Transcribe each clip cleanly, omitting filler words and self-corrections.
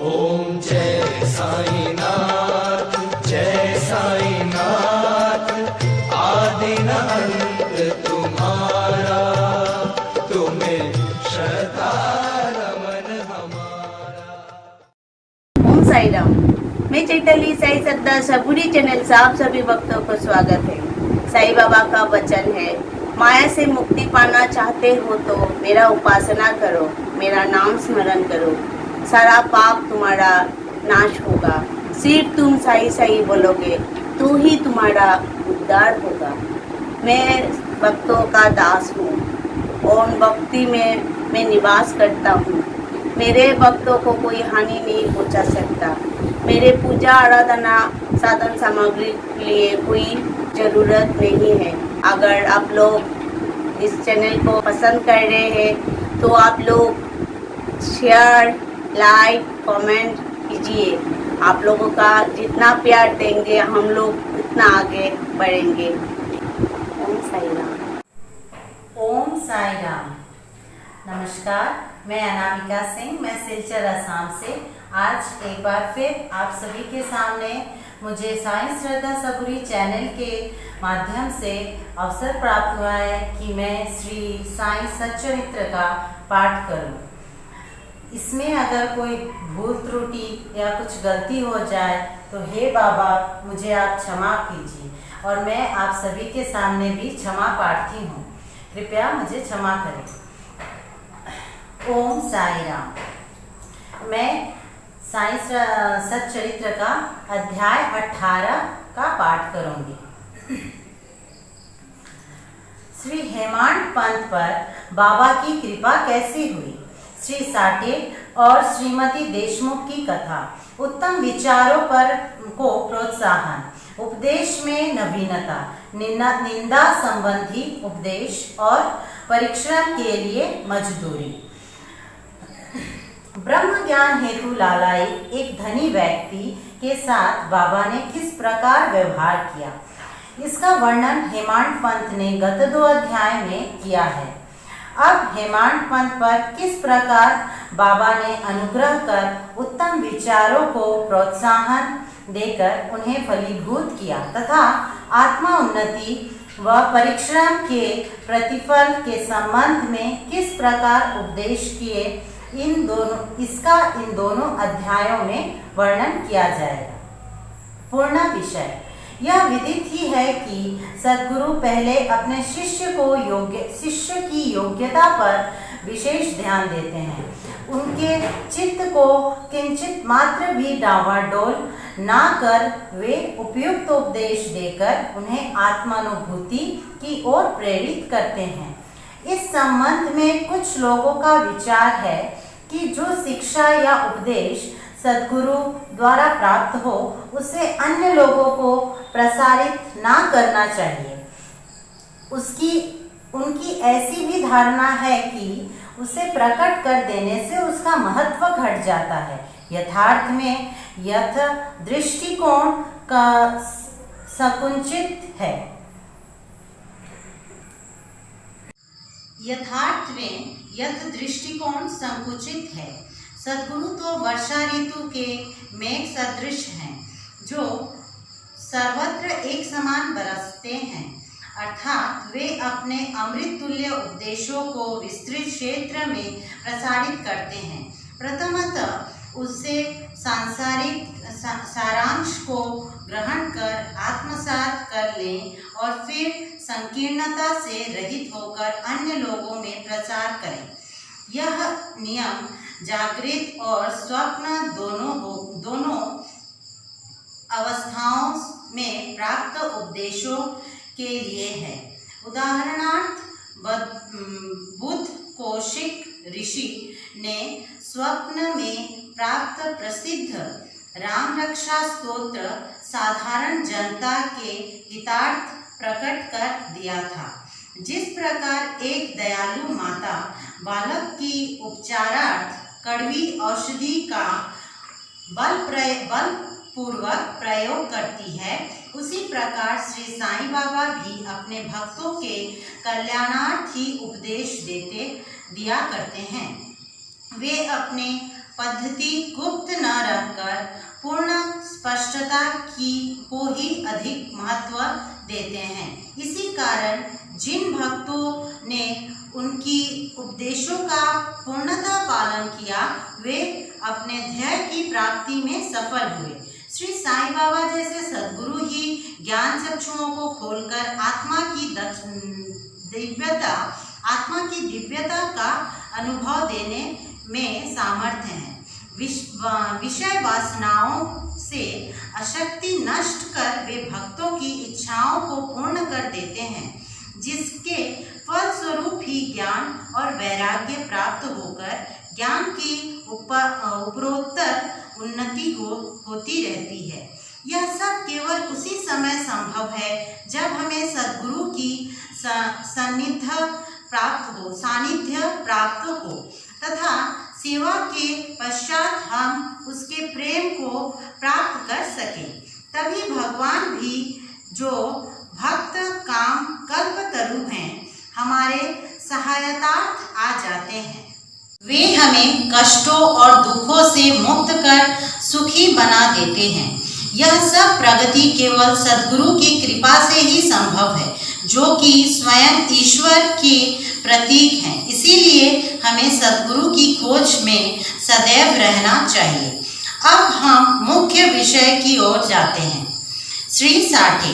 ओम जय साईनाथ, जय साईनाथ। आदि न अंत तुम्हारा, तुम्हें श्रद्धा नमन हमारा। ओम साई राम। मैं चैतन्य साई सरदार सबूरी चैनल से आप सभी भक्तों को स्वागत है। साईं बाबा का वचन है, माया से मुक्ति पाना चाहते हो तो मेरा उपासना करो, मेरा नाम स्मरण करो, सारा पाप तुम्हारा नाश होगा। सिर्फ तुम साई साई बोलोगे तो ही तुम्हारा उद्धार होगा। मैं भक्तों का दास हूँ और भक्ति में मैं निवास करता हूँ। मेरे भक्तों को कोई हानि नहीं पहुँचा सकता। मेरे पूजा आराधना साधन सामग्री के लिए कोई ज़रूरत नहीं है। अगर आप लोग इस चैनल को पसंद कर रहे हैं तो आप लोग शेयर, लाइक, कमेंट कीजिए। आप लोगों का जितना प्यार देंगे हम लोग उतना आगे बढ़ेंगे। ओम साई राम। ओम साई राम। नमस्कार, मैं अनामिका सिंह, मैं सिलचर असम से आज एक बार फिर आप सभी के सामने मुझे साई श्रद्धा सबूरी चैनल के माध्यम से अवसर प्राप्त हुआ है कि मैं श्री साई सच्चरित्र का पाठ करूं। इसमें अगर कोई भूल त्रुटि या कुछ गलती हो जाए तो हे बाबा मुझे आप क्षमा कीजिए और मैं आप सभी के सामने भी क्षमा प्रार्थी हूँ। कृपया मुझे क्षमा करें। ओम साई राम। मैं साई सच्चरित्र का अध्याय 18 का पाठ करूंगी। श्री हेमांत पंत पर बाबा की कृपा कैसे हुई। श्री साठे और श्रीमती देशमुख की कथा। उत्तम विचारों पर को प्रोत्साहन, उपदेश में नवीनता, निंदा संबंधी उपदेश और परिश्रम के लिए मजदूरी। ब्रह्म ज्ञान हेतु लालाई एक धनी व्यक्ति के साथ बाबा ने किस प्रकार व्यवहार किया, इसका वर्णन हेमांत पंत ने गत 2 अध्याय में किया है। अब हेमांत पंत पर किस प्रकार बाबा ने अनुग्रह कर उत्तम विचारों को प्रोत्साहन देकर उन्हें फलीभूत किया तथा आत्मा उन्नति व परिश्रम के प्रतिफल के संबंध में किस प्रकार उपदेश किए, इसका इन दोनों अध्यायों में वर्णन किया जाएगा। पूर्ण विषय यह विदित ही है कि सद्गुरु पहले अपने शिष्य की योग्यता पर विशेष ध्यान देते हैं। उनके चित्त को किंचित मात्र भी डावाडोल ना कर वे उपयुक्त उपदेश देकर उन्हें आत्मानुभूति की ओर प्रेरित करते हैं। इस संबंध में कुछ लोगों का विचार है कि जो शिक्षा या उपदेश सद्गुरु द्वारा प्राप्त हो उसे अन्य लोगों को प्रसारित ना करना चाहिए। उनकी ऐसी भी धारणा है कि उसे प्रकट कर देने से उसका महत्व घट जाता है। यथार्थ में यथ दृष्टिकोण का संकुचित है। यथार्थ में यथ दृष्टिकोण संकुचित है। सद्गुरु तो वर्षा ऋतु के मेघ सदृश हैं जो सर्वत्र एक समान बरसते हैं, अर्थात वे अपने अमृत तुल्य उपदेशों को विस्तृत क्षेत्र में प्रसारित करते हैं। प्रथमतः उससे सांसारिक सारांश को ग्रहण कर आत्मसात कर लें और फिर संकीर्णता से रहित होकर अन्य लोगों में प्रचार करें। यह नियम जागृत और स्वप्न दोनों अवस्थाओं में प्राप्त उपदेशों के लिए है। उदाहरणार्थ बुद्ध कौशिक ऋषि ने स्वप्न में प्राप्त प्रसिद्ध राम रक्षा स्तोत्र साधारण जनता के हितार्थ प्रकट कर दिया था। जिस प्रकार एक दयालु माता बालक की उपचारार्थ कड़वी औषधि का बलपूर्वक प्रयोग करती है, उसी प्रकार श्री साईं बाबा भी अपने भक्तों के कल्याणार्थ ही उपदेश दिया करते हैं। वे अपने पद्धति गुप्त न रखकर पूर्ण स्पष्टता को ही अधिक महत्व देते हैं। इसी कारण जिन भक्तों ने उनकी उपदेशों का पूर्णतः पालन किया वे अपने ध्येय की प्राप्ति में सफल हुए। श्री साईं बाबा जैसे सद्गुरु ही ज्ञान चक्षुओं को खोलकर आत्मा की दिव्यता का अनुभव देने में सामर्थ्य हैं। विषय वासनाओं से अशक्ति नष्ट कर वे भक्तों की इच्छाओं को पूर्ण कर देते हैं, जिसके फलस्वरूप ही ज्ञान और वैराग्य प्राप्त होकर ज्ञान की उपरोत्तर उन्नति होती रहती है। यह सब केवल उसी समय संभव है जब हमें सद्गुरु की सानिध्य प्राप्त हो तथा सेवा के पश्चात हम उसके प्रेम को प्राप्त कर सकें। तभी भगवान भी जो भक्त काम कल्पतरु हैं हमारे सहायतार्थ आ जाते हैं। वे हमें कष्टों और दुखों से मुक्त कर सुखी बना देते हैं। यह सब प्रगति केवल सद्गुरु की कृपा से ही संभव है, जो कि स्वयं ईश्वर के प्रतीक हैं। इसीलिए हमें सद्गुरु की खोज में सदैव रहना चाहिए। अब हम मुख्य विषय की ओर जाते हैं। श्री साठे,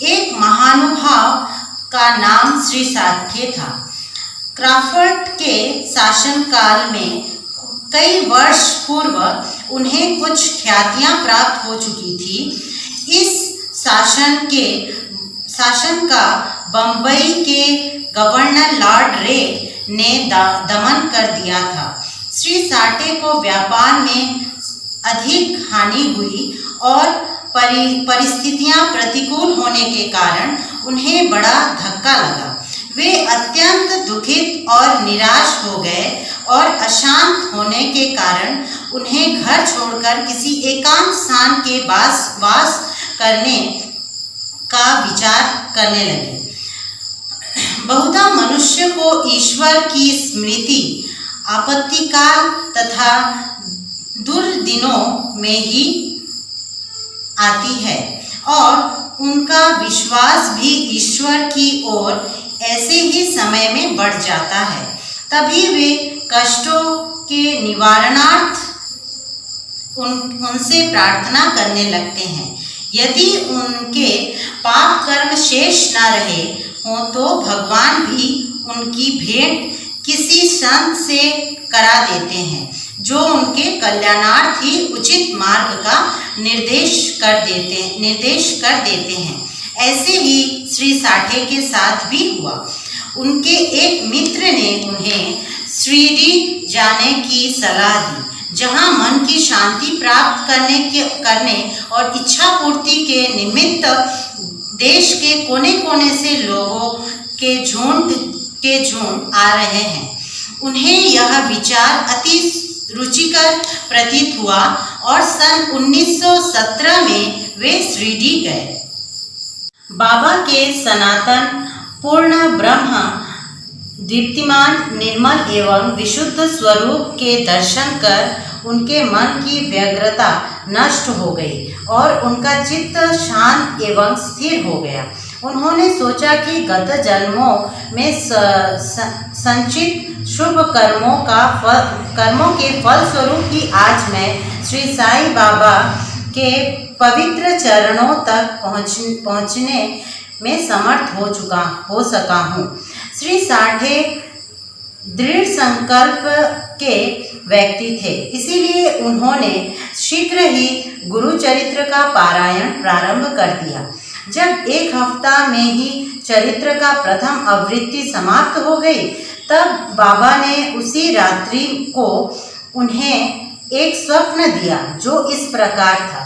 एक महानुभाव का नाम श्री साठे था। क्राफर्ड के शासनकाल में कई वर्ष पूर्व उन्हें कुछ ख्यातियां प्राप्त हो चुकी थी। इस शासन का बम्बई के गवर्नर लॉर्ड रे ने दमन कर दिया था। श्री साठे को व्यापार में अधिक हानि हुई और परिस्थितियां प्रतिकूल होने के कारण उन्हें बड़ा धक्का लगा। वे अत्यंत दुखित और निराश हो गए और अशांत होने के कारण उन्हें घर छोड़कर किसी एकांत स्थान के वास करने का विचार करने लगे। बहुधा मनुष्य को ईश्वर की स्मृति आपत्तिकाल तथा दुर्दिनों में ही आती है और उनका विश्वास भी ईश्वर की ओर ऐसे ही समय में बढ़ जाता है। तभी वे कष्टों के निवारणार्थ उनसे प्रार्थना करने लगते हैं। यदि उनके पाप कर्म शेष न रहे हों तो भगवान भी उनकी भेंट किसी संत से करा देते हैं, जो उनके कल्याणार्थ ही उचित मार्ग का निर्देश कर देते हैं। ऐसे ही श्री साठे के साथ भी हुआ। उनके एक मित्र ने उन्हें शिरडी जाने की सलाह दी, जहां मन की शांति प्राप्त करने और इच्छा पूर्ति के निमित्त देश के कोने कोने से लोगों के झुंड आ रहे हैं। उन्हें यह विचार अति रुचिकर प्रतीत हुआ और सन 1917 में वे शिरडी गए। बाबा के सनातन पूर्ण ब्रह्म दीप्तिमान निर्मल एवं विशुद्ध स्वरूप के दर्शन कर उनके मन की व्यग्रता नष्ट हो गई और उनका चित्त शांत एवं स्थिर हो गया। उन्होंने सोचा कि गत जन्मों में संचित शुभ कर्मों के फलस्वरूप ही आज मैं श्री साईं बाबा के पवित्र चरणों तक पहुँचने में समर्थ हो सका हूँ। श्री साठे दृढ़ संकल्प के व्यक्ति थे, इसीलिए उन्होंने शीघ्र ही गुरु चरित्र का पारायण प्रारंभ कर दिया। जब एक हफ्ता में ही चरित्र का प्रथम आवृत्ति समाप्त हो गई, तब बाबा ने उसी रात्रि को उन्हें एक स्वप्न दिया, जो इस प्रकार था।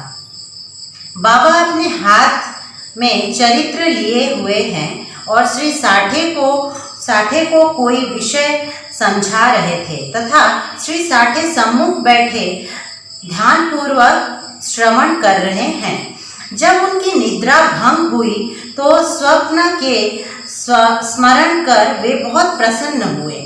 बाबा अपने हाथ में चरित्र लिए हुए हैं और श्री साठे को कोई विषय समझा रहे थे तथा श्री साठे सम्मुख बैठे ध्यानपूर्वक श्रवण कर रहे हैं। जब उनकी निद्रा भंग हुई तो स्वप्न के स्मरण कर वे बहुत प्रसन्न हुए।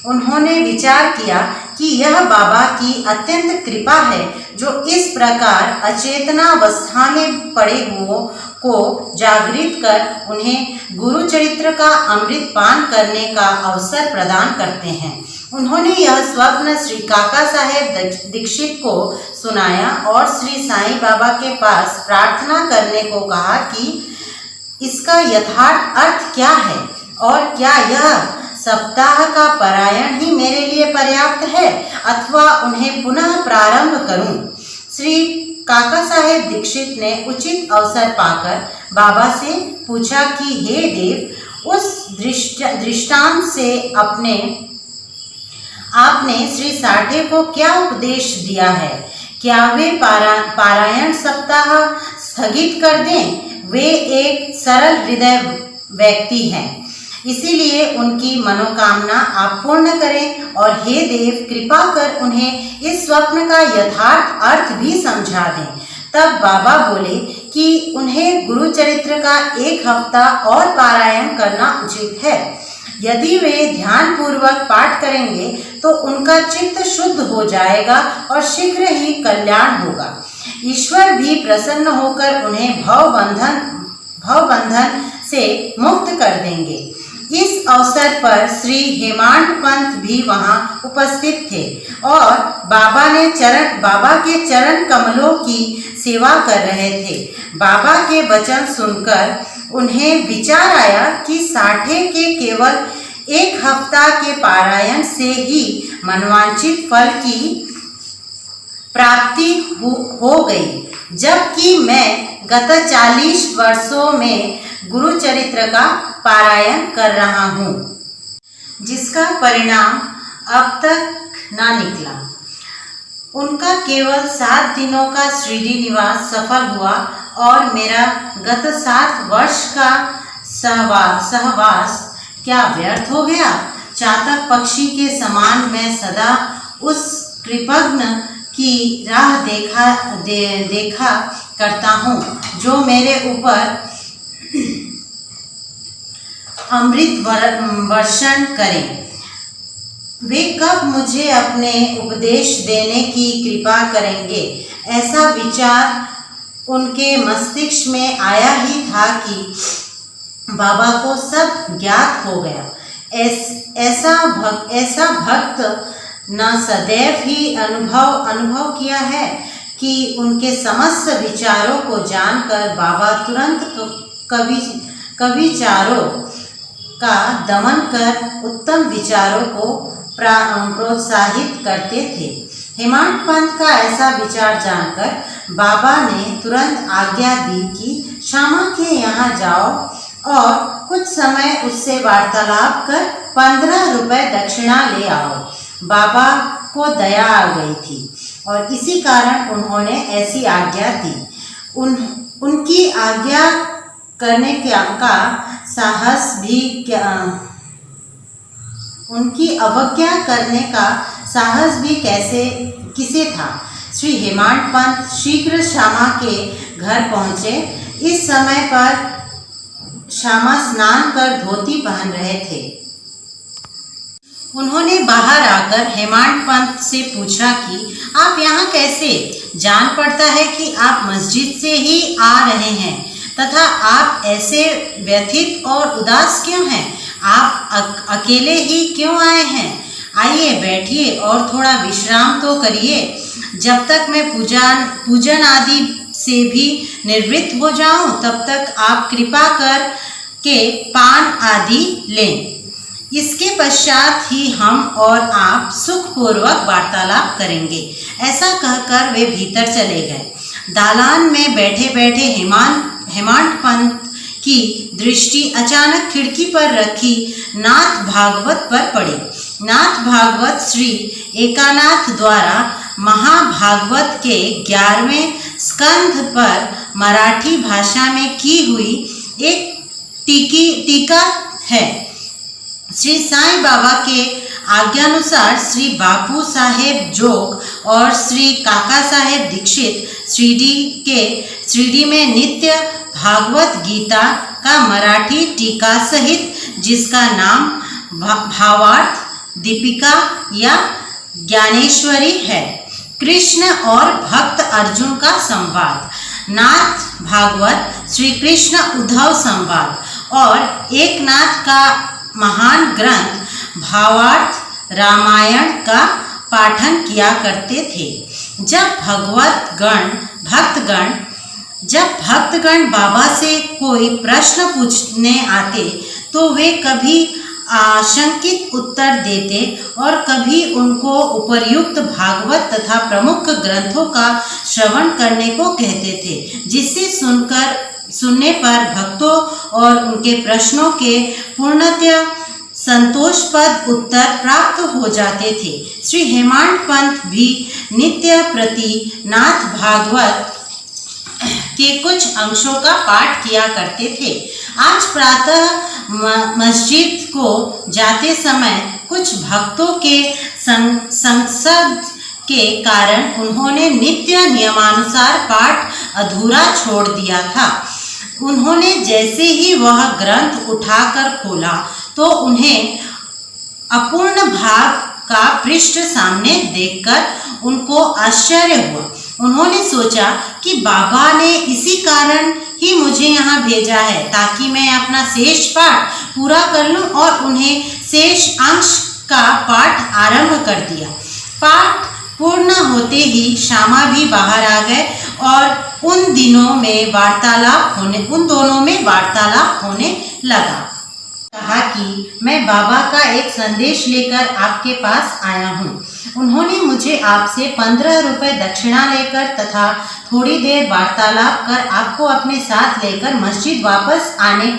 उन्होंने विचार किया कि यह बाबा की अत्यंत कृपा है जो इस प्रकार अचेतनावस्था में पड़े हुओं को जागृत कर उन्हें गुरु चरित्र का अमृत पान करने का अवसर प्रदान करते हैं। उन्होंने यह स्वप्न श्री काका साहेब दीक्षित को सुनाया और श्री साईं बाबा के पास प्रार्थना करने को कहा कि इसका यथार्थ अर्थ क्या है और क्या यह सप्ताह का पारायण ही मेरे लिए पर्याप्त है अथवा उन्हें पुनः प्रारंभ करूं। श्री काका साहेब दीक्षित ने उचित अवसर पाकर बाबा से पूछा कि हे देव, उस दृष्टांत से आपने श्री साठे को क्या उपदेश दिया है? क्या वे पारायण सप्ताह स्थगित कर दें? वे एक सरल हृदय व्यक्ति हैं, इसीलिए उनकी मनोकामना आप पूर्ण करें और हे देव, कृपा कर उन्हें इस स्वप्न का यथार्थ अर्थ भी समझा दें। तब बाबा बोले कि उन्हें गुरु चरित्र का 1 हफ्ता और पारायण करना उचित है। यदि वे ध्यान पूर्वक पाठ करेंगे तो उनका चित्त शुद्ध हो जाएगा और शीघ्र ही कल्याण होगा। ईश्वर भी प्रसन्न होकर उन्हें भव बंधन से मुक्त कर देंगे। इस अवसर पर श्री हेमांत पंत भी वहां उपस्थित थे और बाबा के चरण कमलों की सेवा कर रहे थे। बाबा के वचन सुनकर उन्हें विचार आया कि साठे के केवल 1 हफ्ता के पारायण से ही मनवांचित फल की प्राप्ति हो गई, जबकि मैं गत 40 वर्षों में गुरु चरित्र का पारायण कर रहा हूँ, जिसका परिणाम अब तक ना निकला। उनका केवल 7 दिनों का शिरडी निवास सफल हुआ और मेरा गत 7 वर्ष का सहवास क्या व्यर्थ हो गया? चातक पक्षी के समान मैं सदा उस कृपज्ञ की राह देखा करता हूँ जो मेरे ऊपर अमृत वर्षण करें। वे कब मुझे अपने उपदेश देने की कृपा करेंगे? ऐसा विचार उनके मस्तिष्क में आया ही था कि बाबा को सब ज्ञात हो गया। ऐसा भक्त न सदैव ही अनुभव किया है कि उनके समस्त विचारों को जानकर बाबा तुरंत कविचारों का दमन कर उत्तम विचारों को प्रोत्साहित करते थे। हेमांत पंत का ऐसा विचार जानकर बाबा ने तुरंत आज्ञा दी कि श्यामा के यहाँ जाओ और कुछ समय उससे वार्तालाप कर 15 रुपए दक्षिणा ले आओ। बाबा को दया आ गई थी और इसी कारण उन्होंने ऐसी आज्ञा दी। उनकी आज्ञा करने का साहस भी उनकी अवज्ञा करने का साहस भी किसे था। श्री हेमांत पंत शीघ्र श्यामा के घर पहुँचे। इस समय पर श्यामा स्नान कर धोती पहन रहे थे। उन्होंने बाहर आकर हेमांत पंत से पूछा कि आप यहाँ कैसे? जान पड़ता है कि आप मस्जिद से ही आ रहे हैं तथा आप ऐसे व्यथित और उदास क्यों हैं? आप अकेले ही क्यों आए हैं? आइए बैठिए और थोड़ा विश्राम तो करिए जब तक मैं पूजन आदि से भी निवृत्त हो जाऊं, तब तक आप कृपा कर के पान आदि लें। इसके पश्चात ही हम और आप सुखपूर्वक वार्तालाप करेंगे। ऐसा कहकर वे भीतर चले गए। दालान में बैठे बैठे हेमांत पंत की दृष्टि अचानक खिड़की पर रखी नाथ भागवत पर पड़ी। नाथ भागवत श्री एकानाथ द्वारा महाभागवत के 11वें स्कंध पर मराठी भाषा में की हुई एक टीका है। श्री साईं बाबा के आज्ञानुसार श्री बापू साहेब जोग और श्री काका साहेब दीक्षित शिरडी में नित्य भागवत गीता का मराठी टीका सहित, जिसका नाम भावार्थ दीपिका या ज्ञानेश्वरी है। कृष्ण और भक्त अर्जुन का संवाद, नाथ भागवत श्री कृष्ण उद्धव संवाद और एकनाथ का महान ग्रंथ भावार्थ रामायण का पाठन किया करते थे। जब भक्तगण बाबा से कोई प्रश्न पूछने आते तो वे कभी आशंकित उत्तर देते और कभी उनको उपर्युक्त भागवत तथा प्रमुख ग्रंथों का श्रवण करने को कहते थे, जिससे सुनने पर भक्तों और उनके प्रश्नों के पूर्णतः संतोषपद उत्तर प्राप्त हो जाते थे। श्री हेमांड पंत भी नित्य प्रति नाथ भागवत के कुछ अंशों का पाठ किया करते थे। आज प्रातः मस्जिद को जाते समय कुछ भक्तों के संसद के कारण उन्होंने नित्य नियमानुसार पाठ अधूरा छोड़ दिया था। उन्होंने जैसे ही वह ग्रंथ उठाकर खोला तो उन्हें अपूर्ण भाग का पृष्ठ सामने देखकर उनको आश्चर्य हुआ। उन्होंने सोचा कि बाबा ने इसी कारण ही मुझे यहाँ भेजा है ताकि मैं अपना शेष पाठ पूरा कर लूँ, और उन्हें शेष अंश का पाठ आरंभ कर दिया। पाठ पूर्ण होते ही श्यामा भी बाहर आ गए और उन दोनों में वार्तालाप होने लगा। कहा कि मैं बाबा का एक संदेश लेकर आपके पास आया हूँ। उन्होंने मुझे आपसे 15 रुपये दक्षिणा लेकर तथा थोड़ी देर वार्तालाप कर आपको अपने साथ लेकर मस्जिद वापस आने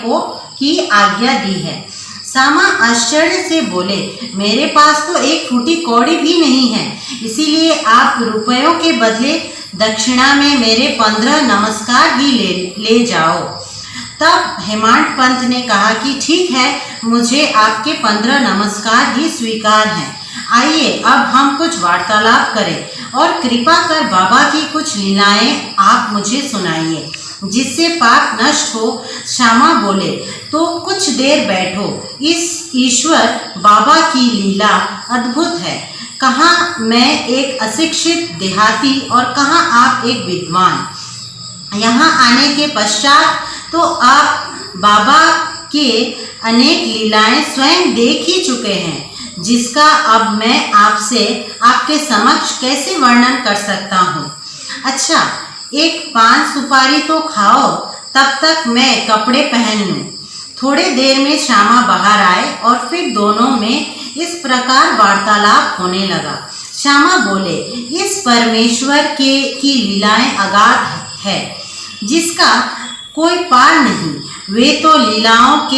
की आज्ञा दी है। सामा आश्चर्य से बोले, मेरे पास तो एक फूटी कौड़ी भी नहीं है, इसीलिए आप रुपयों के बदले दक्षिणा में मेरे 15 नमस्कार ही ले जाओ। तब हेमांड पंत ने कहा कि ठीक है, मुझे आपके 15 नमस्कार ही स्वीकार हैं। आइए अब हम कुछ वार्तालाप करें और कृपा कर बाबा की कुछ लीलाएं आप मुझे सुनाइए जिससे पाप नष्ट हो। श्यामा बोले, तो कुछ देर बैठो। इस ईश्वर बाबा की लीला अद्भुत है। कहाँ मैं एक अशिक्षित देहाती और कहाँ आप एक विद्वान। यहाँ आने के पश्चात तो आप बाबा के अनेक लीलाएं स्वयं देख ही चुके हैं, जिसका अब मैं आपके समक्ष कैसे वर्णन कर सकता हूँ। अच्छा, एक पान सुपारी तो खाओ, तब तक मैं कपड़े पहन लूँ। थोड़े देर में श्यामा बाहर आए और फिर दोनों में इस प्रकार वार्तालाप होने लगा। श्यामा बोले, इस परमेश्वर की लीलाएं अगाध है, जिसका कोई पार नहीं। वे तो लीलाओं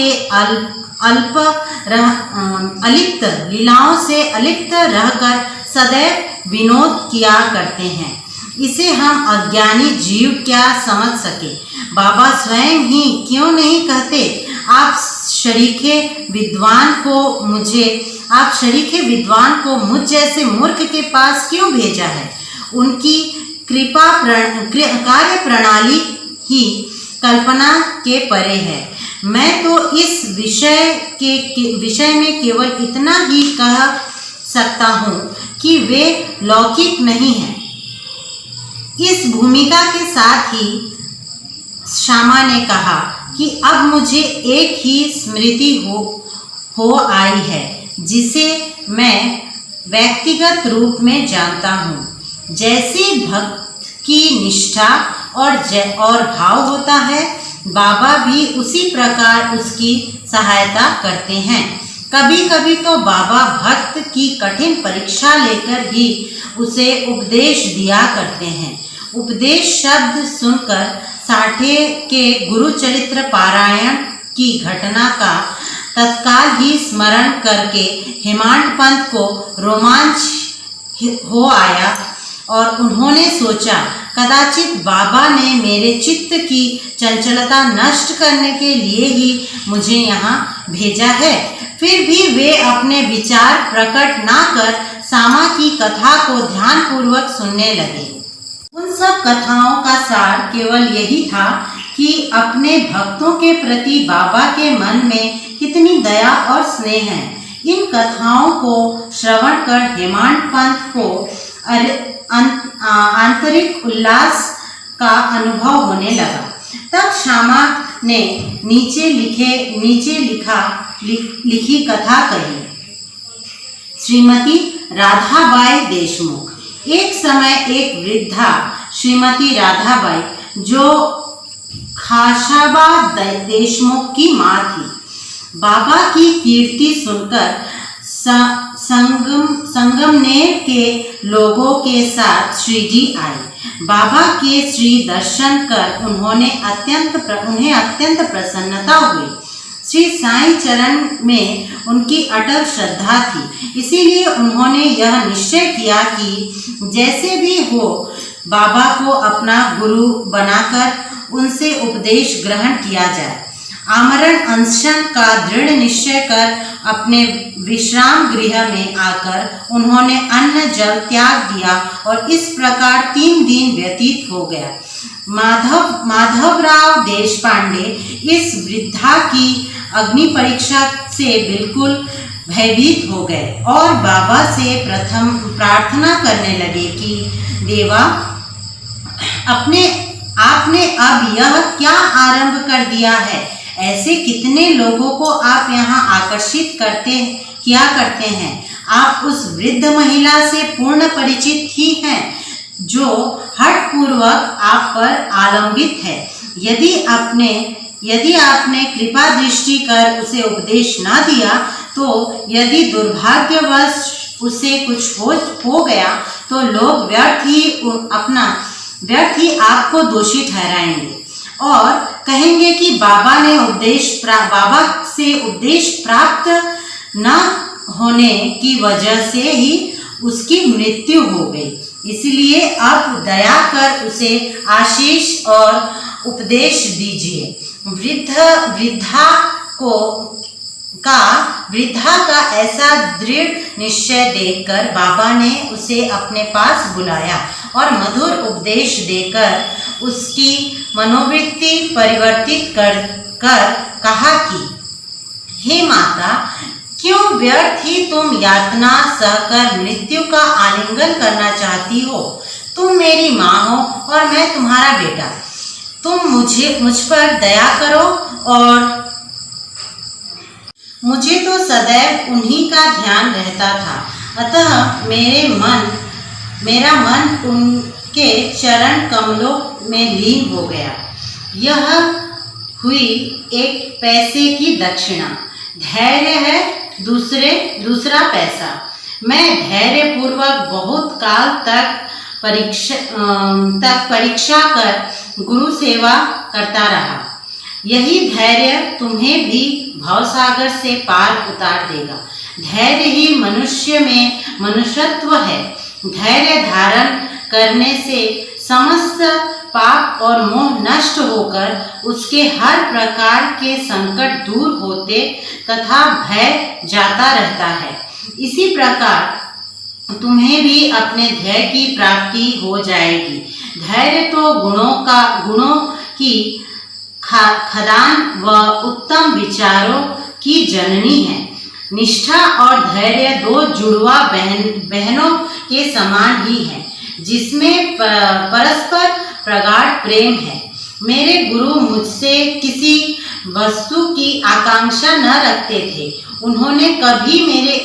से अलिप्त रहकर सदैव विनोद किया करते हैं। इसे हम अज्ञानी जीव क्या समझ सके। बाबा स्वयं ही क्यों नहीं कहते, आप शरीके विद्वान को मुझ जैसे मूर्ख के पास क्यों भेजा है। उनकी कृपा कार्य प्रणाली ही कल्पना के परे है। मैं तो इस विषय में केवल इतना ही कह सकता हूँ कि वे लौकिक नहीं हैं। इस भूमिका के साथ ही श्यामा ने कहा कि अब मुझे एक ही स्मृति हो आई है, जिसे मैं व्यक्तिगत रूप में जानता हूँ। जैसे भक्त की निष्ठा और भाव होता है, बाबा भी उसी प्रकार उसकी सहायता करते हैं। कभी कभी तो बाबा भक्त की कठिन परीक्षा लेकर ही उसे उपदेश दिया करते हैं। उपदेश शब्द सुनकर साठे के गुरुचरित्र पारायण की घटना का तत्काल ही स्मरण करके हेमांड पंत को रोमांच हो आया और उन्होंने सोचा, कदाचित बाबा ने मेरे चित्त की चंचलता नष्ट करने के लिए ही मुझे यहाँ भेजा है। फिर भी वे अपने विचार प्रकट ना कर सामा की कथा को ध्यानपूर्वक सुनने लगे। उन सब कथाओं का सार केवल यही था कि अपने भक्तों के प्रति बाबा के मन में कितनी दया और स्नेह है। इन कथाओं को श्रवण कर हेमांत पंत को आंतरिक उल्लास का अनुभव होने लगा। तब श्यामा ने नीचे लिखी कथा कही। श्रीमती राधाबाई देशमुख। एक समय एक वृद्धा श्रीमती राधाबाई, जो खाशाबा देशमुख की माँ थी, बाबा की कीर्ति सुनकर संगमनेर के लोगों के साथ श्रीजी आए। बाबा के श्री दर्शन कर उन्हें अत्यंत प्रसन्नता हुई। श्री साईं चरण में उनकी अटल श्रद्धा थी, इसीलिए उन्होंने यह निश्चय किया कि जैसे भी हो बाबा को अपना गुरु बनाकर उनसे उपदेश ग्रहण किया जाए। आमरण अनशन का दृढ़ निश्चय कर अपने विश्राम गृह में आकर उन्होंने अन्न जल त्याग दिया और इस प्रकार 3 दिन व्यतीत हो गया। माधवराव देशपांडे इस वृद्धा की अग्नि परीक्षा से बिल्कुल भयभीत हो गए और बाबा से प्रथम प्रार्थना करने लगे कि देवा, आपने अब यह क्या आरंभ कर दिया है? ऐसे कितने लोगों को आप यहाँ आकर्षित किया करते हैं। आप उस वृद्ध महिला से पूर्ण परिचित ही हैं जो हठपूर्वक आप पर आलंबित है। यदि आपने कृपा दृष्टि कर उसे उपदेश ना दिया, तो यदि दुर्भाग्यवश उसे कुछ हो गया तो लोग व्यर्थ ही आपको दोषी ठहराएंगे और कहेंगे कि बाबा से उपदेश प्राप्त न होने की वजह से ही उसकी मृत्यु हो गई। इसलिए अब दया कर उसे आशीष और उपदेश दीजिए। वृद्धा का ऐसा दृढ़ निश्चय देखकर बाबा ने उसे अपने पास बुलाया और मधुर उपदेश देकर उसकी मनोवृत्ति परिवर्तित कर कहा कि हे माता, क्यों व्यर्थ ही तुम यातना सहकर मृत्यु का आलिंगन करना चाहती हो? तुम मेरी माँ हो और मैं तुम्हारा बेटा। तुम मुझ पर दया करो और मुझे तो सदैव उन्हीं का ध्यान रहता था। अतः मेरा मन उनके चरण कमलों में लीन हो गया। यह हुई एक पैसे की दक्षिणा। धैर्य है दूसरा पैसा। मैं धैर्य पूर्वक बहुत काल तक परीक्षा कर गुरु सेवा करता रहा। यही धैर्य तुम्हें भी भवसागर से पार उतार देगा। धैर्य ही मनुष्य में मनुष्यत्व है। धैर्य धारण करने से समस्त पाप और मोह नष्ट होकर उसके हर प्रकार के संकट दूर होते तथा भय जाता रहता है। इसी प्रकार तुम्हें भी अपने ध्येय की प्राप्ति हो जाएगी। धैर्य तो गुणों की खदान व उत्तम विचारों की जननी है। निष्ठा और धैर्य 2 जुड़वा बहनों के समान ही है, जिसमें परस्पर प्रगाढ़ प्रेम है। मेरे गुरु मुझसे किसी वस्तु की आकांक्षा न रखते थे। उन्होंने कभी मेरे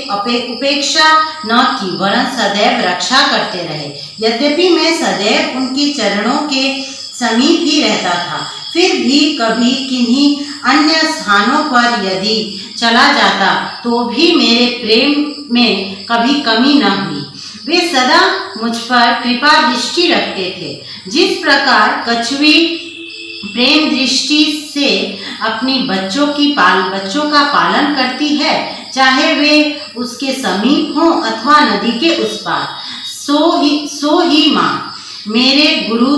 उपेक्षा न की, वरन सदैव रक्षा करते रहे। यद्यपि मैं सदैव उनकी चरणों के समीप ही रहता था, फिर भी कभी किन्हीं अन्य स्थानों पर यदि चला जाता तो भी मेरे प्रेम में कभी कमी न हुई। वे सदा मुझ पर कृपा दृष्टि रखते थे। जिस प्रकार कछुई प्रेम दृष्टि से अपनी बच्चों का पालन करती है, चाहे वे उसके समीप हों अथवा नदी के उस पार, सो ही माँ, मेरे गुरु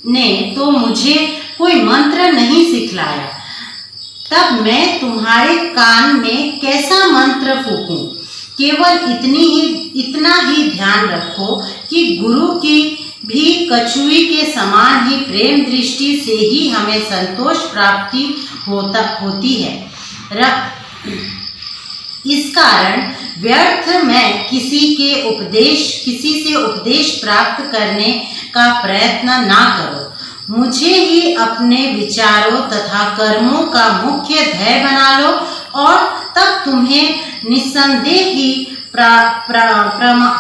ने तो मुझे कोई मंत्र नहीं सिखलाया। तब मैं तुम्हारे कान में कैसा मंत्र फूंकूं? केवल इतना ही ध्यान रखो कि गुरु की भी कछुई के समान ही प्रेम दृष्टि से ही हमें संतोष प्राप्ति होती है। इस कारण व्यर्थ में किसी से उपदेश प्राप्त करने का प्रयत्न ना करो। मुझे ही अपने विचारों तथा कर्मों का मुख्य ध्येय बना लो और तब तुम्हें निस्संदेह ही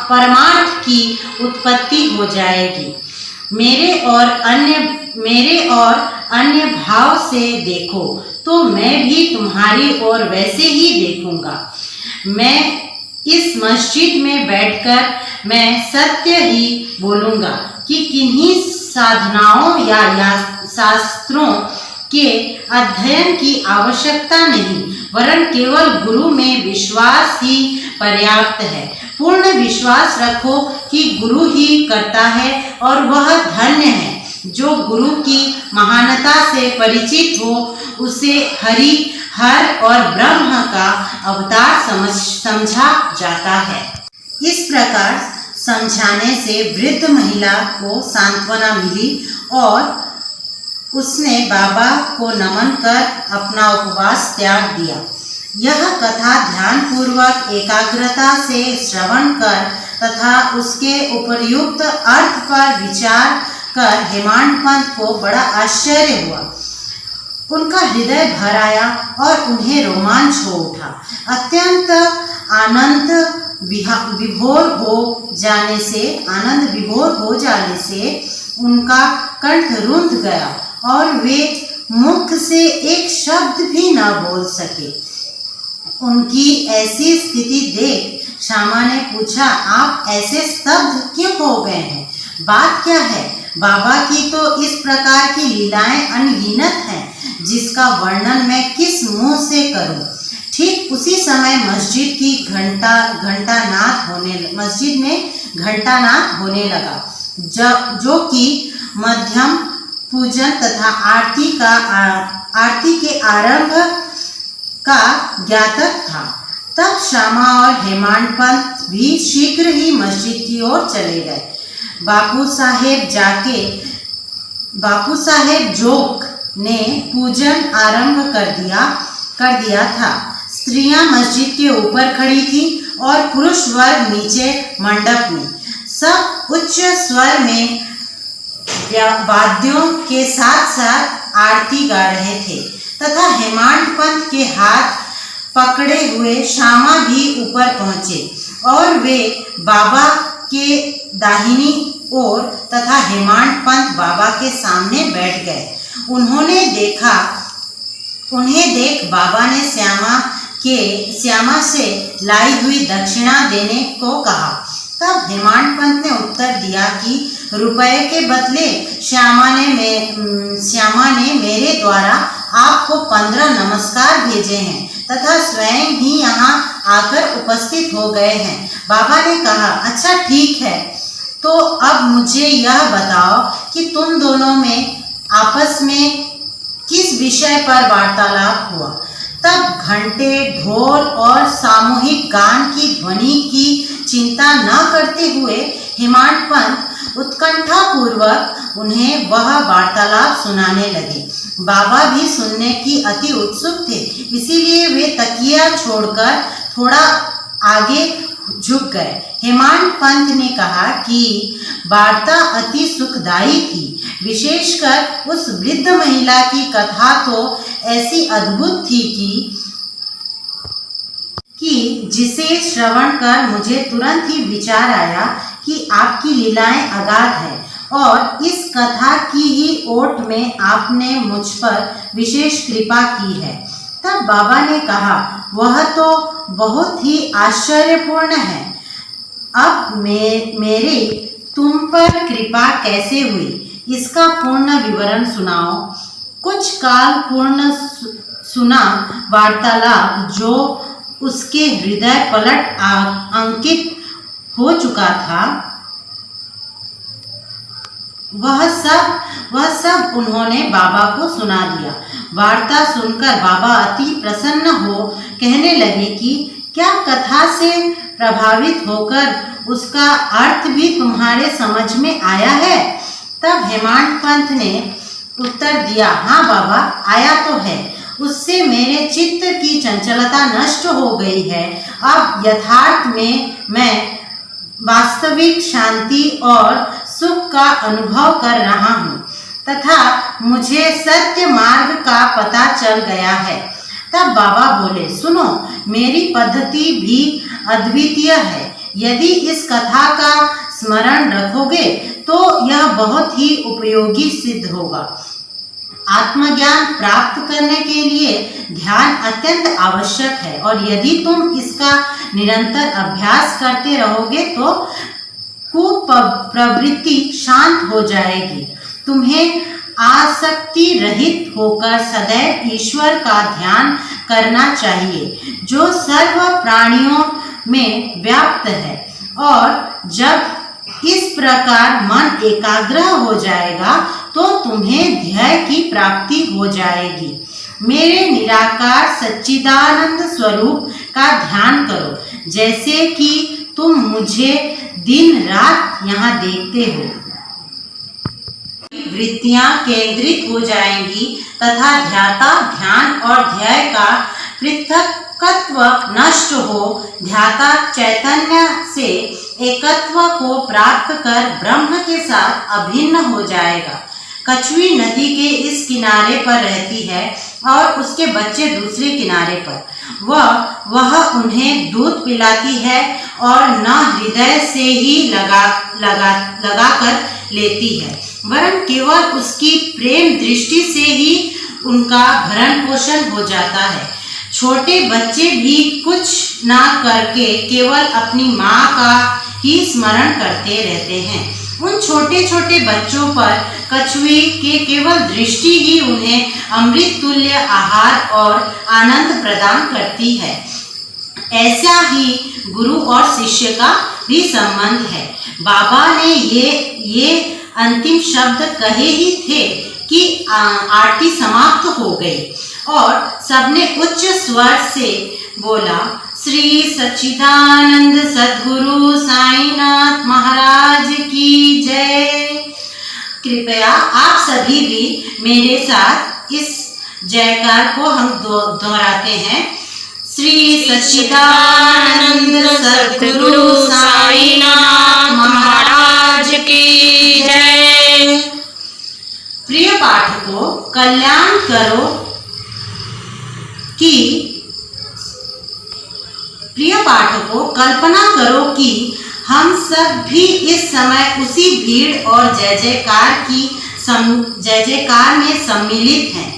परमार्थ की उत्पत्ति हो जाएगी। मेरे और अन्य भाव से देखो तो मैं भी तुम्हारी ओर वैसे ही देखूंगा। मैं इस मस्जिद में बैठकर मैं सत्य ही बोलूंगा कि किन्हीं साधनाओं या शास्त्रों के अध्ययन की आवश्यकता नहीं, वरन केवल गुरु में विश्वास ही पर्याप्त है। पूर्ण विश्वास रखो कि गुरु ही करता है और वह धन्य है जो गुरु की महानता से परिचित हो। उसे हर और ब्रह्म का अवतार समझा जाता है। इस प्रकार समझाने से वृद्ध महिला को सांत्वना मिली और उसने बाबा को नमन कर अपना उपवास त्याग दिया। यह कथा ध्यान पूर्वक एकाग्रता से श्रवण कर तथा उसके उपर्युक्त अर्थ पर विचार कर हेमांड पंत को बड़ा आश्चर्य हुआ। उनका हृदय भर आया और उन्हें रोमांच हो उठा। अत्यंत आनंद विभोर हो जाने से उनका कंठ रुंध गया और वे मुख से एक शब्द भी न बोल सके। उनकी ऐसी स्थिति देख श्यामा ने पूछा, आप ऐसे स्तब्ध क्यों हो गए हैं? बात क्या है? बाबा की तो इस प्रकार की लीलाएं अनगिनत हैं, जिसका वर्णन मैं किस मुंह से करूं। ठीक उसी समय मस्जिद में घंटानाद होने लगा, जो कि मध्यम पूजन तथा आरती के आरंभ का ज्ञातक था। तब श्यामा और हेमांड पंत भी शीघ्र ही मस्जिद की ओर चले गए। बापू साहेब जोग ने पूजन आरंभ कर दिया था। स्त्रियां मस्जिद के ऊपर खड़ी थी और पुरुष वर्ग नीचे मंडप में। सब उच्च स्वर में वाद्यों के साथ साथ आरती गा रहे थे तथा हेमांड पंत के हाथ पकड़े हुए श्यामा भी ऊपर पहुंचे और वे बाबा के दाहिनी ओर तथा हेमांड पंत बाबा के सामने बैठ गए। उन्हें देख बाबा ने श्यामा से लाई हुई दक्षिणा देने को कहा। तब हेमांड पंत ने उत्तर दिया कि रुपए के बदले श्यामा ने मेरे द्वारा आपको 15 नमस्कार भेजे हैं तथा स्वयं ही यहाँ आकर उपस्थित हो गए हैं। बाबा ने कहा, अच्छा ठीक है, तो अब मुझे यह बताओ कि तुम दोनों में आपस में किस विषय पर वार्तालाप हुआ। तब घंटे, ढोल और सामूहिक गान की ध्वनि की चिंता न करते हुए हेमांड पंत उत्कंठा पूर्वक उन्हें वह वार्तालाप सुनाने लगे। बाबा भी सुनने की अति उत्सुक थे, इसीलिए वे तकिया छोड़कर थोड़ा आगे झुक गए। हेमांड पंत ने कहा कि वार्ता अति सुखदायी थी। विशेषकर उस वृद्ध महिला की कथा तो ऐसी अद्भुत थी कि जिसे श्रवण कर मुझे तुरंत ही विचार आया कि आपकी लीलाएं अगाध है और इस कथा की ही ओट में आपने मुझ पर विशेष कृपा की है। तब बाबा ने कहा, वह तो बहुत ही आश्चर्यपूर्ण है। अब मेरे तुम पर कृपा कैसे हुई, इसका पूर्ण विवरण सुनाओ। कुछ काल पूर्ण सुना वार्तालाप जो उसके हृदय पलट अंकित हो चुका था, वह सब उन्होंने बाबा को सुना दिया। वार्ता सुनकर बाबा अति प्रसन्न हो कहने लगे कि क्या कथा से प्रभावित होकर उसका अर्थ भी तुम्हारे समझ में आया है? तब हेमांड पंत ने उत्तर दिया, हाँ बाबा, आया तो है उससे मेरे चित्त की चंचलता नष्ट हो गई है। अब यथार्थ में मैं वास्तविक शांति और सुख का अनुभव कर रहा हूँ तथा मुझे सत्य मार्ग का पता चल गया है। तब बाबा बोले, सुनो, मेरी पद्धति भी अद्वितीय है। यदि इस कथा का स्मरण रखोगे तो यह बहुत ही उपयोगी सिद्ध होगा। आत्मज्ञान प्राप्त करने के लिए ध्यान अत्यंत आवश्यक है और यदि तुम इसका निरंतर अभ्यास करते रहोगे तो कुप्रवृत्ति शांत हो जाएगी। तुम्हें आसक्ति रहित होकर सदैव ईश्वर का ध्यान करना चाहिए जो सर्व प्राणियों में व्याप्त है। और जब इस प्रकार मन एकाग्र हो जाएगा तो तुम्हें ध्येय की प्राप्ति हो जाएगी। मेरे निराकार सच्चिदानंद स्वरूप का ध्यान करो, जैसे कि तुम मुझे दिन रात यहाँ देखते हो। वृत्तियां केंद्रित हो जाएंगी तथा ध्याता ध्यान और ध्येय का पृथकत्व नष्ट हो ध्याता चैतन्य से एकत्व को प्राप्त कर ब्रह्म के साथ अभिन्न हो जाएगा। कछुई नदी के इस किनारे पर रहती है और उसके बच्चे दूसरे किनारे पर। वह उन्हें दूध पिलाती है और न हृदय से ही लगा कर लेती है, वरन केवल उसकी प्रेम दृष्टि से ही उनका भरण पोषण हो जाता है। छोटे बच्चे भी कुछ ना करके केवल अपनी माँ का ही स्मरण करते रहते हैं। उन छोटे छोटे बच्चों पर कछुई के केवल दृष्टि ही उन्हें अमृत तुल्य आहार और आनंद प्रदान करती है। ऐसा ही गुरु और शिष्य का भी संबंध है। बाबा ने ये अंतिम शब्द कहे ही थे कि आरती समाप्त हो गई और सबने उच्च स्वर से बोला, श्री सच्चिदानंद सद्गुरु साईनाथ महाराज की जय। कृपया आप सभी भी मेरे साथ इस जयकार को हम दोहराते हैं। श्री सच्चिदानंद सद्गुरु साईनाथ महाराज की जय। प्रिय पाठकों, कल्याण करो कि प्रिय पाठकों, कल्पना करो कि हम सब भी इस समय उसी भीड़ और जय जयकार में सम्मिलित हैं।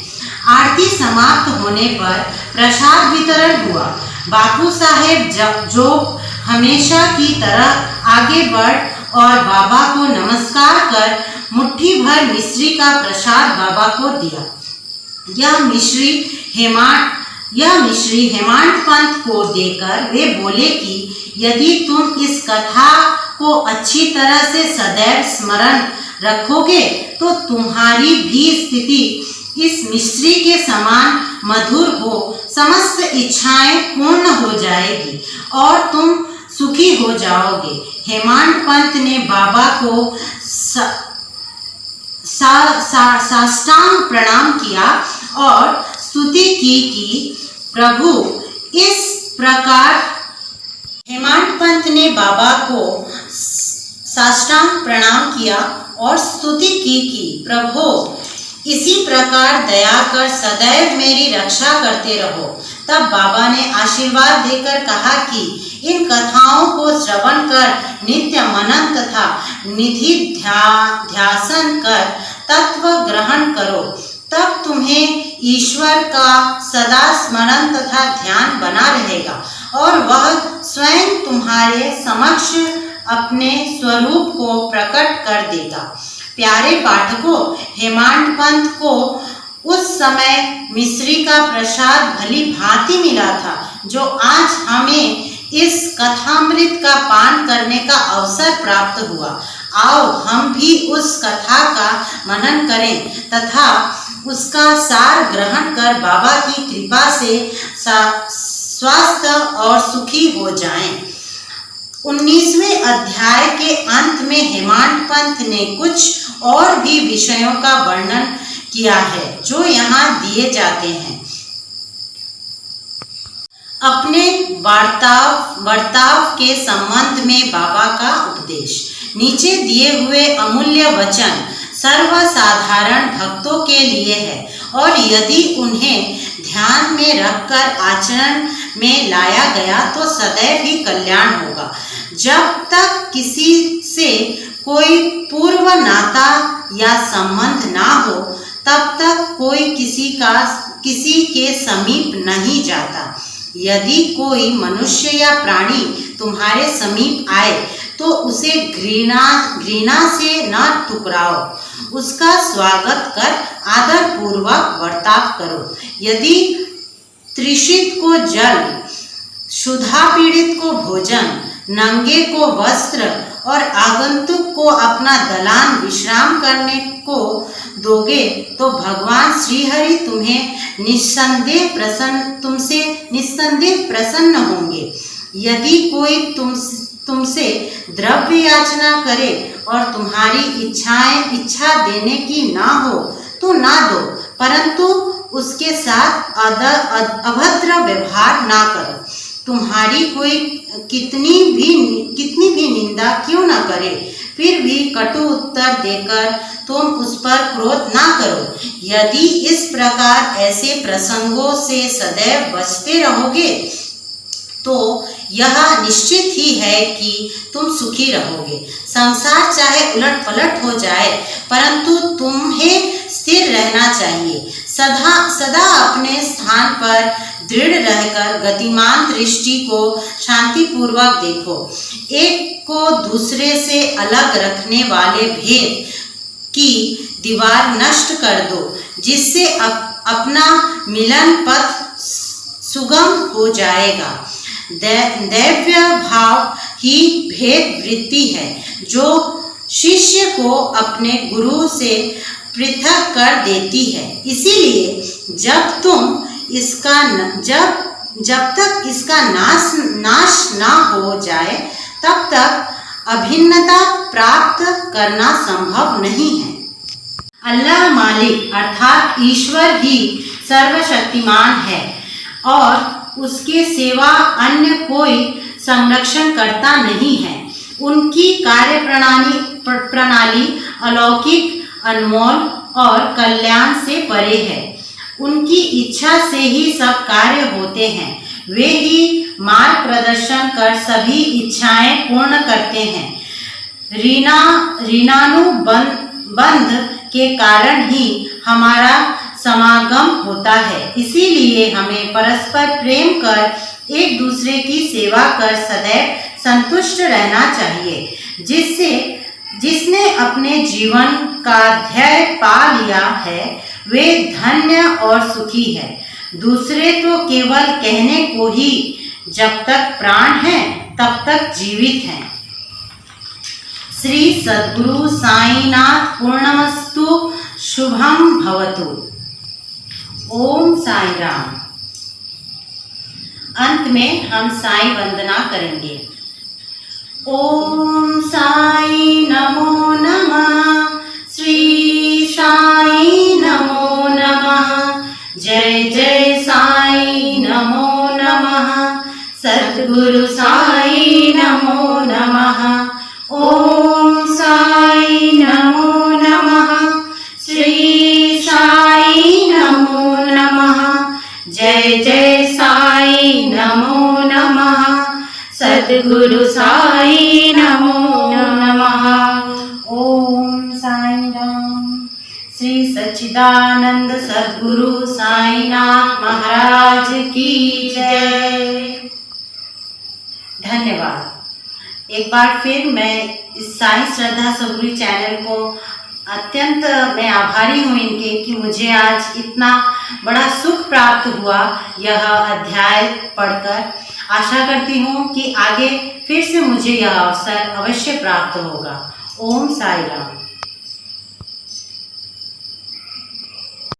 आरती समाप्त होने पर प्रसाद वितरण हुआ। बापू साहेब जो हमेशा की तरह आगे बढ़ और बाबा को नमस्कार कर मुट्ठी भर मिश्री का प्रसाद बाबा को दिया। यह मिश्री हेमांत पंत को देकर वे बोले कि यदि तुम इस कथा को अच्छी तरह से सदैव स्मरण रखोगे तो तुम्हारी भी स्थिति इस मिश्री के समान मधुर हो, समस्त इच्छाएं पूर्ण हो जाएगी और तुम सुखी हो जाओगे। हेमांत पंत ने बाबा को साष्टांग प्रणाम किया और स्तुति की कि प्रभु इस प्रकार हेमांत पंत ने बाबा को साष्टांग प्रणाम किया और स्तुति की कि प्रभु इसी प्रकार दया कर सदैव मेरी रक्षा करते रहो। तब बाबा ने आशीर्वाद देकर कहा कि इन कथाओं को श्रवण कर नित्य मनन तथा निधि ध्यासन कर तत्व ग्रहण करो, तब तुम्हें ईश्वर का सदा स्मरण तथा ध्यान बना रहेगा और वह स्वयं तुम्हारे समक्ष अपने स्वरूप को प्रकट कर देगा। प्यारे पाठकों, हेमांत पंत को उस समय मिश्री का प्रसाद भली भांति मिला था, जो आज हमें इस कथामृत का पान करने का अवसर प्राप्त हुआ। आओ हम भी उस कथा का मनन करें तथा उसका सार ग्रहण कर बाबा की कृपा से स्वस्थ और सुखी हो जाएं। 19वें अध्याय के अंत में हेमांत पंत ने कुछ और भी विषयों का वर्णन किया है जो यहाँ दिए जाते हैं। अपने वर्ताव के संबंध में बाबा का उपदेश। नीचे दिए हुए अमूल्य वचन सर्वसाधारण भक्तों के लिए है और यदि उन्हें ध्यान में रखकर आचरण में लाया गया तो सदैव ही कल्याण होगा। जब तक किसी से कोई पूर्व नाता या संबंध ना हो तब तक कोई किसी के समीप नहीं जाता। यदि कोई मनुष्य या प्राणी तुम्हारे समीप आए तो उसे घृणा से न ठुकराओ, उसका स्वागत कर आदर पूर्वक बर्ताव करो। यदि तृषित को जल, क्षुधा पीड़ित को भोजन, नंगे को वस्त्र और आगंतुक को अपना दलान विश्राम करने को दोगे तो भगवान श्रीहरि तुमसे निस्संदेह प्रसन्न होंगे। यदि कोई तुमसे द्रव्य याचना करे और तुम्हारी इच्छा देने की ना हो तो ना दो, परंतु उसके साथ अभद्र व्यवहार ना करो। तुम्हारी कोई कितनी भी निंदा क्यों न करे, फिर भी कटु उत्तर देकर तुम उस पर क्रोध ना करो। यदि इस प्रकार ऐसे प्रसंगों से सदैव बचते रहोगे तो यह निश्चित ही है कि तुम सुखी रहोगे। संसार चाहे उलट पलट हो जाए परंतु तुम्हें स्थिर रहना चाहिए। सदा अपने स्थान पर दृढ़ रहकर गतिमान दृष्टि को शांतिपूर्वक देखो। एक को दूसरे से अलग रखने वाले भेद की दीवार नष्ट कर दो, जिससे अपना मिलन पथ सुगम हो जाएगा। दैव्य भाव ही भेद वृत्ति है जो शिष्य को अपने गुरु से पृथक कर देती है। इसीलिए जब तक इसका नाश ना हो जाए तब तक अभिन्नता प्राप्त करना संभव नहीं है। अल्लाह मालिक अर्थात ईश्वर ही सर्वशक्तिमान है और उसके सिवा अन्य कोई संरक्षण करता नहीं है। उनकी कार्य प्रणाली अलौकिक, अनमोल और कल्याण से परे है। उनकी इच्छा से ही सब कार्य होते हैं। वे ही मार्ग प्रदर्शन कर सभी इच्छाएं पूर्ण करते हैं। ऋणानुबंध के कारण ही हमारा समागम होता है। इसीलिए हमें परस्पर प्रेम कर एक दूसरे की सेवा कर सदैव संतुष्ट रहना चाहिए। जिसने अपने जीवन का ध्येय पा लिया है वे धन्य और सुखी है। दूसरे तो केवल कहने को ही जब तक प्राण है तब तक जीवित हैं। श्री सद्गुरु साईनाथ पूर्णमस्तु। शुभम भवतु। ओम साई राम। अंत में हम साई वंदना करेंगे। ओम साई नमो नमः। श्री साई नमो नमः। जय जय साई नमो नमः। सद्गुरु साई नमो नमः। ओम साई नमो नमः। श्री साई नमो नमः। जय जय साई नमो नमः। सद्गुरु साई नमो नमः। ओम साई राम। श्री सच्चिदानंद सद्गुरु साईनाथ महाराज की जय। धन्यवाद। एक बार फिर मैं इस साई श्रद्धा सद्गुरु चैनल को अत्यंत मैं आभारी हूँ इनके कि मुझे आज इतना बड़ा सुख प्राप्त हुआ यह अध्याय पढ़कर। आशा करती हूँ कि आगे फिर से मुझे यह अवसर अवश्य प्राप्त होगा। ओम साई राम।